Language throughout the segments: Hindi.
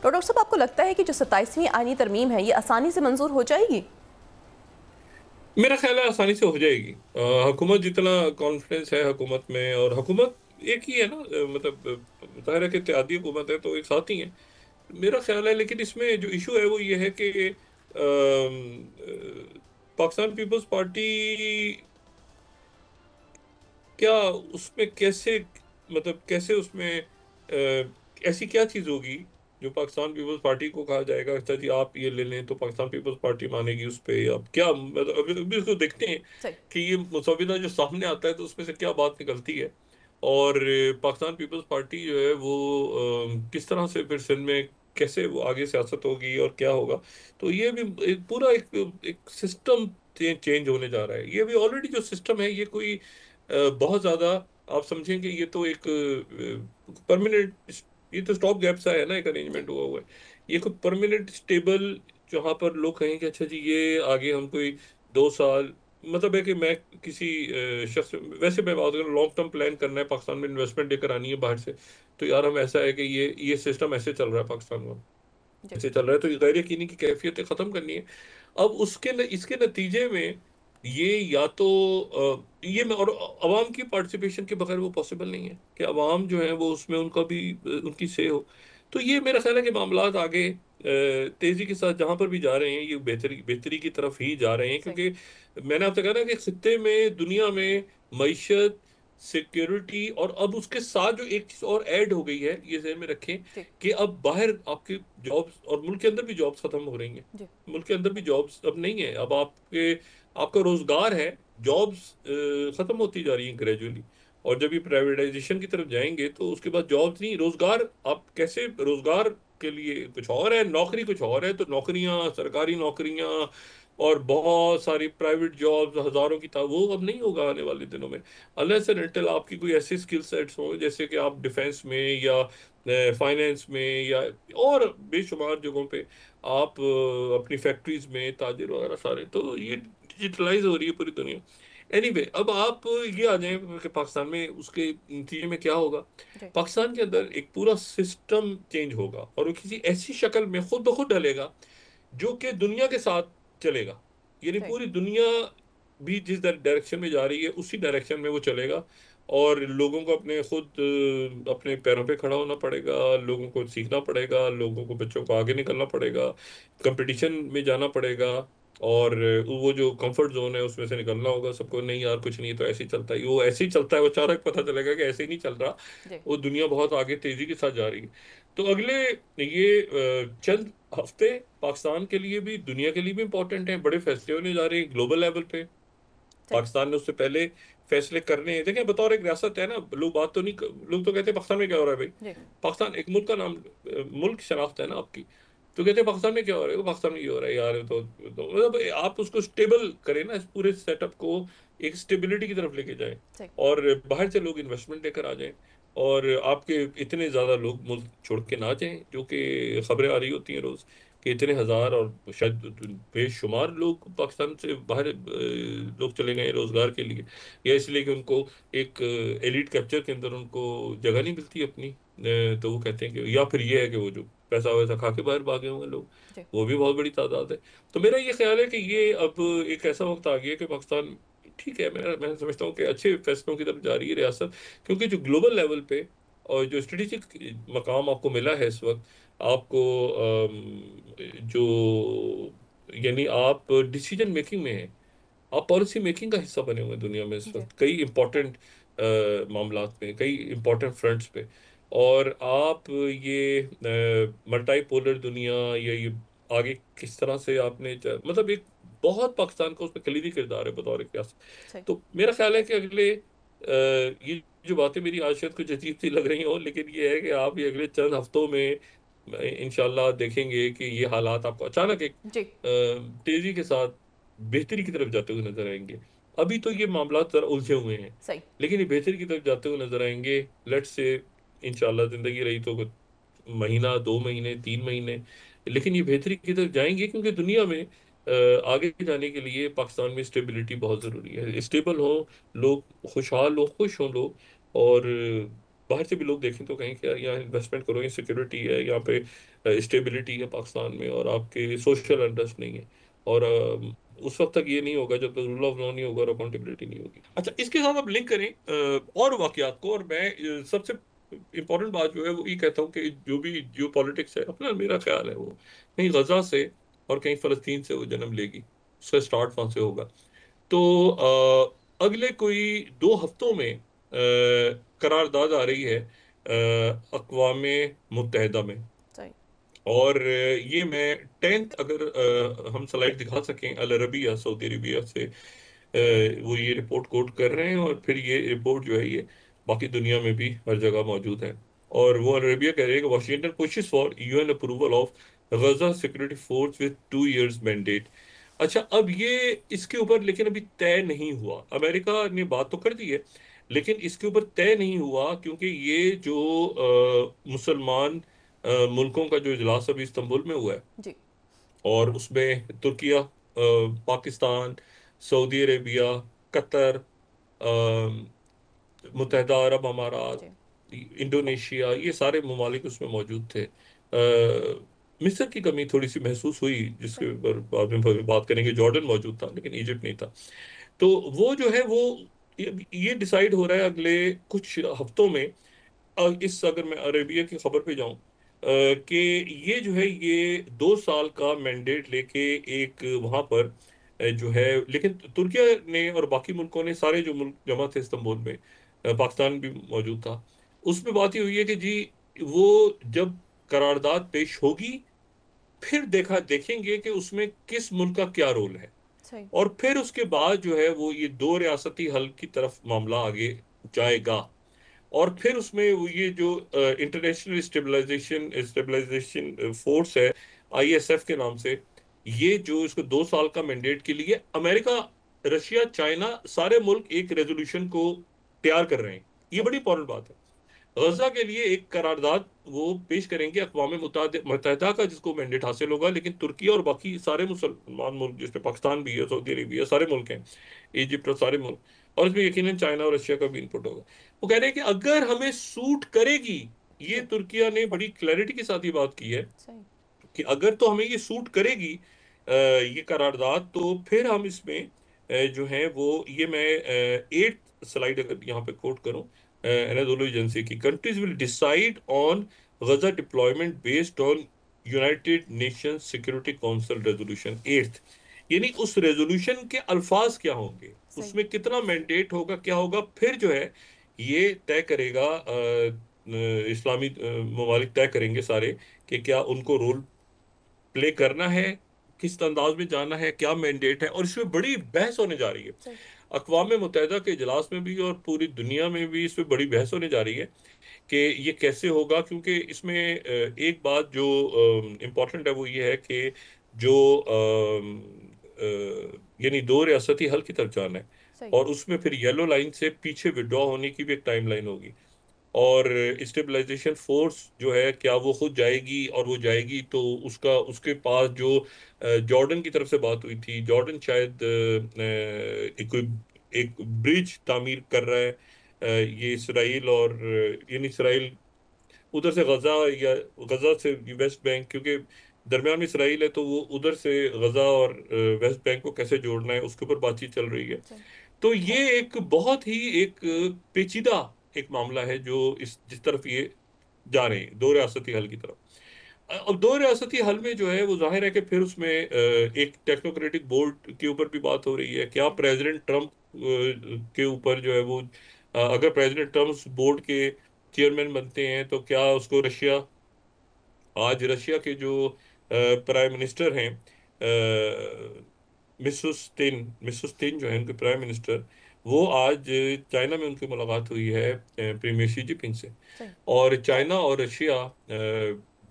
तो डॉक्टर साहब, आपको लगता है कि जो 27वीं आईनी तरमीम है ये आसानी से मंजूर हो जाएगी? मेरा ख्याल है आसानी से हो जाएगी। हुकूमत जितना कॉन्फिडेंस है हुकूमत में, और हुकूमत एक ही है ना, मतलब जाहिर है कि इत्तेहादी हुकूमत है तो एक साथ ही है, मेरा ख्याल है। लेकिन इसमें जो इशू है वो ये है कि पाकिस्तान पीपल्स पार्टी क्या उसमें कैसे, मतलब कैसे उसमें ऐसी क्या चीज होगी जो पाकिस्तान पीपल्स पार्टी को कहा जाएगा अच्छा जी आप ये ले लें तो पाकिस्तान पीपल्स पार्टी मानेगी उस पे, अब क्या, मतलब अभी उसको देखते हैं सही। कि ये मुसविदा जो सामने आता है तो उसमें से क्या बात निकलती है। और पाकिस्तान पीपल्स पार्टी जो है वो किस तरह से फिर सिंध में कैसे वो आगे सियासत होगी और क्या होगा। तो ये भी पूरा एक सिस्टम चेंज होने जा रहा है। ये भी ऑलरेडी जो सिस्टम है ये कोई बहुत ज्यादा, आप समझें कि ये तो एक परमानेंट, ये तो स्टॉप गैप सा है ना, एक जी। अरेंजमेंट हुआ हुआ है। ये कोई परमानेंट स्टेबल जहां पर लोग कहेंगे अच्छा जी ये आगे हम कोई 2 साल, मतलब है कि मैं किसी शख्स, वैसे मैं बात करूँ लॉन्ग टर्म प्लान करना है, पाकिस्तान में इन्वेस्टमेंट लेकर आनी है बाहर से, तो यार हम ऐसा है कि ये सिस्टम ऐसे चल रहा है पाकिस्तान में, जी। ऐसे चल रहा है, तो ये गैर यकीनी की कैफियतें खत्म करनी है। अब इसके नतीजे में ये या तो ये मैं, और अवाम की पार्टिसिपेशन के बगैर वो पॉसिबल नहीं है कि अवाम जो है वो उसमें उनका भी उनकी से हो। तो ये मेरा ख्याल है कि मामलात आगे तेजी के साथ जहां पर भी जा रहे हैं ये बेहतरी बेहतरी की तरफ ही जा रहे हैं, सही। क्योंकि मैंने आपसे कहा ना कि खित्ते में, दुनिया में मईशत, सिक्योरिटी, और अब उसके साथ जो एक चीज और ऐड हो गई है ये ज़हन में रखें जी। कि अब बाहर आपके जॉब्स, और मुल्क के अंदर भी जॉब्स खत्म हो रही हैं। जी। मुल्क के अंदर भी जॉब्स अब नहीं है, अब आपका रोजगार है, जॉब्स खत्म होती जा रही हैं ग्रेजुअली। और जब ये प्राइवेटाइजेशन की तरफ जाएंगे तो उसके बाद जॉब्स नहीं, रोजगार, आप कैसे रोजगार के लिए कुछ और है, नौकरी कुछ और है, तो नौकरियां, सरकारी नौकरियां और बहुत सारी प्राइवेट जॉब्स हजारों की, वो अब नहीं होगा आने वाले दिनों में, अनलेस एंड अनटिल आपकी कोई ऐसे स्किल सेट्स हो जैसे कि आप डिफेंस में या फाइनेंस में या और बेशुमार जगहों पे आप अपनी फैक्ट्रीज में ताजिर वगैरह सारे, तो ये डिजिटलाइज हो रही है पूरी दुनिया। एनीवे अब आप ये आ जाएं कि पाकिस्तान में उसके नतीजे में क्या होगा। जी। पाकिस्तान के अंदर एक पूरा सिस्टम चेंज होगा और वो किसी ऐसी शक्ल में खुद ब खुद ढलेगा जो कि दुनिया के साथ चलेगा, यानी सही। पूरी दुनिया भी जिस डायरेक्शन में जा रही है उसी डायरेक्शन में वो चलेगा। और लोगों को अपने खुद अपने पैरों पे खड़ा होना पड़ेगा, लोगों को सीखना पड़ेगा, लोगों को, बच्चों को आगे निकलना पड़ेगा, कंपटीशन में जाना पड़ेगा। और वो जो कंफर्ट जोन है उसमें से निकलना होगा सबको, नहीं यार कुछ नहीं तो ऐसे ही चलता है, वो ऐसे ही चलता है, वो अचानक पता चलेगा कि ऐसे ही नहीं चल रहा, जी। वो दुनिया बहुत आगे तेजी के साथ जा रही है। तो अगले ये चंद हफ्ते पाकिस्तान के लिए भी दुनिया के लिए भी इंपॉर्टेंट हैं, बड़े फैसले होने जा रहे हैं ग्लोबल लेवल पे। सही। पाकिस्तान ने उससे पहले फैसले करने हैं, देखें बतौर एक रियासत है ना, लोग बात तो नहीं, लोग तो कहते हैं पाकिस्तान में क्या हो रहा है भाई, जी। पाकिस्तान एक मुल्क का नाम, मुल्क शनाख्त है ना आपकी, तो कहते हैं पाकिस्तान में क्या हो रहा है, वो पाकिस्तान में ये हो रहा है यार, तो मतलब आप उसको स्टेबल करें ना, इस पूरे सेटअप को एक स्टेबिलिटी की तरफ लेके जाएं, सही। और बाहर से लोग इन्वेस्टमेंट लेकर आ जाएं, और आपके इतने ज्यादा लोग मुल्क छोड़ के ना जाएं, जो कि खबरें आ रही होती हैं रोज कि इतने हजार और शायद बेशुमार लोग पाकिस्तान से बाहर लोग चले गए हैं रोजगार के लिए, या इसलिए कि उनको एक एलिट कैप्चर के अंदर उनको जगह नहीं मिलती अपनी, तो वो कहते हैं कि, या फिर ये है कि वो जो पैसा वैसा खा के बाहर भागे होंगे लोग, जी। वो भी बहुत बड़ी तादाद है। तो मेरा ये ख्याल है कि ये अब एक ऐसा वक्त आ गया कि पाकिस्तान, ठीक है, मैं समझता हूँ कि अच्छे फैसलों की तरफ जा रही है रियासत, क्योंकि जो ग्लोबल लेवल पे और जो स्ट्रेटेजिक मकाम आपको मिला है इस वक्त, आपको जो, यानी आप डिसीजन मेकिंग में हैं, आप पॉलिसी मेकिंग का हिस्सा बने हुए हैं दुनिया में इस जी। वक्त कई इंपॉर्टेंट मामलात में, कई इंपॉर्टेंट फ्रंट्स पे। और आप ये मल्टीपोलर दुनिया, या ये आगे किस तरह से आपने मतलब एक बहुत पाकिस्तान का उसमें कलीदी किरदार है बतौर रियासत। सही। तो मेरा ख्याल है कि अगले ये जो बातें मेरी आज शायद कुछ अजीब सी लग रही हो, लेकिन ये है कि आप ये अगले चंद हफ्तों में इंशाल्लाह देखेंगे कि ये हालात आपको अचानक एक जी। तेजी के साथ बेहतरी की तरफ जाते हुए नजर आएंगे। अभी तो ये मामला जरा उलझे हुए हैं, सही। लेकिन ये बेहतरी की तरफ जाते हुए नजर आएंगे। लेट्स से इंशाल्लाह जिंदगी रही तो कुछ महीना, 2 महीने, 3 महीने, लेकिन ये बेहतरी की तरफ जाएंगे, क्योंकि दुनिया में आगे जाने के लिए पाकिस्तान में स्टेबिलिटी बहुत ज़रूरी है, स्टेबल हो लोग, खुशहाल हो, खुश हो लोग, और बाहर से भी लोग देखें तो कहें कि यार यहाँ इन्वेस्टमेंट करो, ये सिक्योरिटी है, यहाँ पे स्टेबिलिटी है पाकिस्तान में, और आपके सोशल अनरेस्ट नहीं है। और उस वक्त तक ये नहीं होगा जब तक रूल ऑफ लॉ नहीं होगा और अकाउंटेबिलिटी नहीं होगी। अच्छा, इसके साथ आप लिंक करें और वाकयात को, और मैं सबसे इंपॉर्टेंट बात जो है वो ये कहता हूँ कि जो भी जियो पॉलिटिक्स है अपना, मेरा ख्याल है वो कहीं गजा से और कहीं फलस्तीन से वो जन्म लेगी, उसका स्टार्ट वहां से होगा। तो अगले कोई 2 हफ्तों में करारदाद आ रही है अक़वाम मुत्तहिदा में। सही। और ये मैं 10th, अगर हम स्लाइड दिखा सकें, अल अरबिया, सऊदी अरबिया से वो ये रिपोर्ट कोट कर रहे हैं, और फिर ये रिपोर्ट जो है ये बाकी दुनिया में भी हर जगह मौजूद है। और वो अल अरबिया कह रहे हैं कि Washington pushes for UN approval of Gaza security force with 2 years mandate. अच्छा, अब ये इसके ऊपर लेकिन अभी तय नहीं हुआ। अमेरिका ने बात तो कर दी है, लेकिन इसके ऊपर तय नहीं हुआ, क्योंकि ये जो मुसलमान मुल्कों का जो इजलास अभी इस्तंबुल में हुआ है, जी। और उसमें Turkiye, Pakistan, Saudi Arabia, Qatar, मुत्तहदा अरब अमारात, जी। इंडोनेशिया, ये सारे ममालिक उसमें मौजूद थे। मिस्र की कमी थोड़ी सी महसूस हुई, जिसके सही। ऊपर बाद में बात करेंगे। जॉर्डन मौजूद था लेकिन इजिप्ट नहीं था। तो वो जो है वो ये डिसाइड हो रहा है अगले कुछ हफ्तों में। इस अगर मैं अरेबिया की खबर पे जाऊं, कि ये जो है ये 2 साल का मैंडेट लेके एक वहां पर जो है, लेकिन तुर्किया ने और बाकी मुल्कों ने, सारे जो मुल्क जमा थे इस्तांबुल में, पाकिस्तान भी मौजूद था, उसमें बात ये हुई है कि जी वो जब करारदाद पेश होगी, फिर देखेंगे कि उसमें किस मुल्क का क्या रोल है। सही। और फिर उसके बाद जो है वो ये 2 रियासती हल की तरफ मामला आगे जाएगा। और फिर उसमें वो ये जो इंटरनेशनल स्टेबलाइजेशन स्टेबलाइजेशन फोर्स है, आईएसएफ के नाम से, ये जो इसको 2 साल का मैंडेट के लिए अमेरिका, रशिया, चाइना, सारे मुल्क एक रेजोल्यूशन को तैयार कर रहे हैं। ये सही। बड़ी इंपॉर्टेंट बात है। गजा के लिए एक करारदाद वो पेश करेंगे अक़वाम मुत्तहिदा का, जिसको मैंडेट हासिल होगा, लेकिन तुर्की और बाकी सारे मुसलमान मुल्क, जिसमें पाकिस्तान भी है, सऊदी अरेबिया, सारे मुल्क हैं, इजिप्ट और सारे मुल्क, और इसमें यकीनन चाइना और रशिया का भी इनपुट होगा। वो कह रहे हैं कि अगर हमें सूट करेगी, ये जी। तुर्किया ने बड़ी क्लैरिटी के साथ ये बात की है, सही। कि अगर तो हमें ये सूट करेगी ये करारदाद, तो फिर हम इसमें जो है वो, ये मैं 8th स्लाइड अगर यहाँ पे कोट करूं, एनाडोलू एजेंसी की, countries will decide on Gaza deployment based on United Nation Security Council resolution 8th। यानी उस रेजोल्यूशन के अल्फाज क्या होंगे, सही। उसमें कितना मैंडेट होगा, क्या होगा, फिर जो है ये तय करेगा, इस्लामी ममालिक तय करेंगे सारे, कि क्या उनको रोल प्ले करना है, किस अंदाज में जाना है, क्या मैंडेट है। और इसमें बड़ी बहस होने जा रही है, सही। अक़वाम मुत्तहिदा के इजलास में भी और पूरी दुनिया में भी इसमें बड़ी बहस होने जा रही है कि ये कैसे होगा। क्योंकि इसमें एक बात जो इम्पोर्टेंट है वो ये है कि जो यानी 2 रियासती हल की तरफ जाना है, सही। और उसमें फिर येलो लाइन से पीछे विड्रॉ होने की भी एक टाइम लाइन होगी। और स्टेबलाइजेशन फोर्स जो है, क्या वो खुद जाएगी, और वो जाएगी तो उसका, उसके पास जो जॉर्डन की तरफ से बात हुई थी, जॉर्डन शायद एक ब्रिज तामीर कर रहा है, ये इसराइल और यानी इसराइल उधर से गजा, या गजा से वेस्ट बैंक, क्योंकि दरमियान में इसराइल है, तो वो उधर से गजा और वेस्ट बैंक को कैसे जोड़ना है, उसके ऊपर बातचीत चल रही है। सही। तो ये एक बहुत ही एक पेचीदा एक मामला है, जो इस जिस तरफ ये जा रहे हैं 2 रियासती हल की तरफ। अब 2 रियासती हल में जो है वो जाहिर है कि फिर उसमें एक टेक्नोक्रेटिक बोर्ड के ऊपर भी बात हो रही है। क्या जी। प्रेसिडेंट ट्रम्प के ऊपर जो है वो, अगर प्रेसिडेंट ट्रम्प उस बोर्ड के चेयरमैन बनते हैं, तो क्या उसको रशिया, आज रशिया के जो प्राइम मिनिस्टर हैं, मिसुस्तिन जो है उनके प्राइम मिनिस्टर, वो आज चाइना में उनकी मुलाकात हुई है प्रीमियर शी जिनपिंग से। सही। और चाइना और रशिया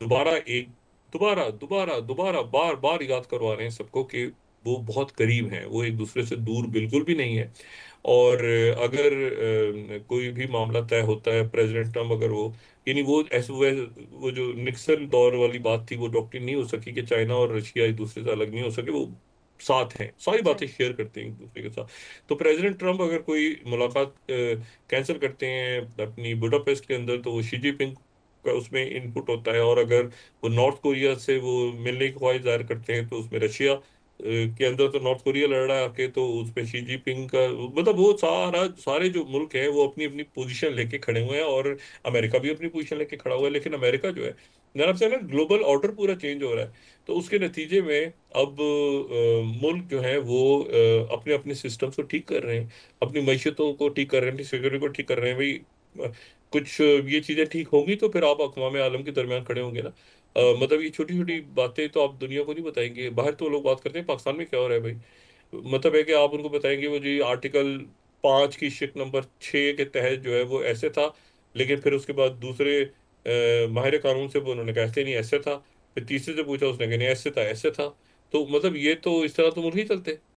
दोबारा एक दोबारा दोबारा दोबारा बार बार याद करवा रहे हैं सबको कि वो बहुत करीब हैं, वो एक दूसरे से दूर बिल्कुल भी नहीं है। और अगर कोई भी मामला तय होता है, प्रेसिडेंट ट्रम्प अगर वो, यानी वो ऐसे वो जो निक्सन दौर वाली बात थी, वो डॉक्ट्रिन नहीं हो सकी कि चाइना और रशिया एक दूसरे से अलग नहीं हो सके, वो साथ हैं, सारी बातें जी। शेयर करते हैं एक दूसरे के साथ। तो प्रेसिडेंट ट्रम्प अगर कोई मुलाकात कैंसिल करते हैं अपनी बुडापेस्ट के अंदर, तो वो शी जिनपिंग का उसमें इनपुट होता है। और अगर वो नॉर्थ कोरिया से वो मिलने की ख्वाहिश जाहिर करते हैं, तो उसमें रशिया के अंदर तो नॉर्थ कोरिया लड़ रहा है आके, तो उसमें शी जिनपिंग का मतलब वो सारे जो मुल्क हैं वो अपनी अपनी पोजीशन लेके खड़े हुए हैं, और अमेरिका भी अपनी पोजीशन लेके खड़ा हुआ है। लेकिन अमेरिका जो है, जनाब से ना, ग्लोबल ऑर्डर पूरा चेंज हो रहा है। तो उसके नतीजे में अब मुल्क जो है वो अपने अपने सिस्टम्स को ठीक कर रहे हैं, अपनी मैशियतों को ठीक कर रहे हैं, अपनी सिक्योरिटी को ठीक कर रहे हैं भाई। कुछ ये चीज़ें ठीक होंगी तो फिर आप अक़वाम आलम के दरमियान खड़े होंगे ना। मतलब ये छोटी छोटी बातें तो आप दुनिया को नहीं बताएंगे। बाहर तो लोग बात करते हैं पाकिस्तान में क्या हो रहा है भाई। मतलब है कि आप उनको बताएंगे वो जी आर्टिकल 5 की शिक नंबर 6 के तहत जो है वो ऐसे था, लेकिन फिर उसके बाद दूसरे माहिर कानून से वो उन्होंने कहा ऐसे नहीं ऐसे था, फिर तीसरे से पूछा, उसने कहा नहीं ऐसे था ऐसे था। तो मतलब ये तो इस तरह तो मुल्क ही चलते।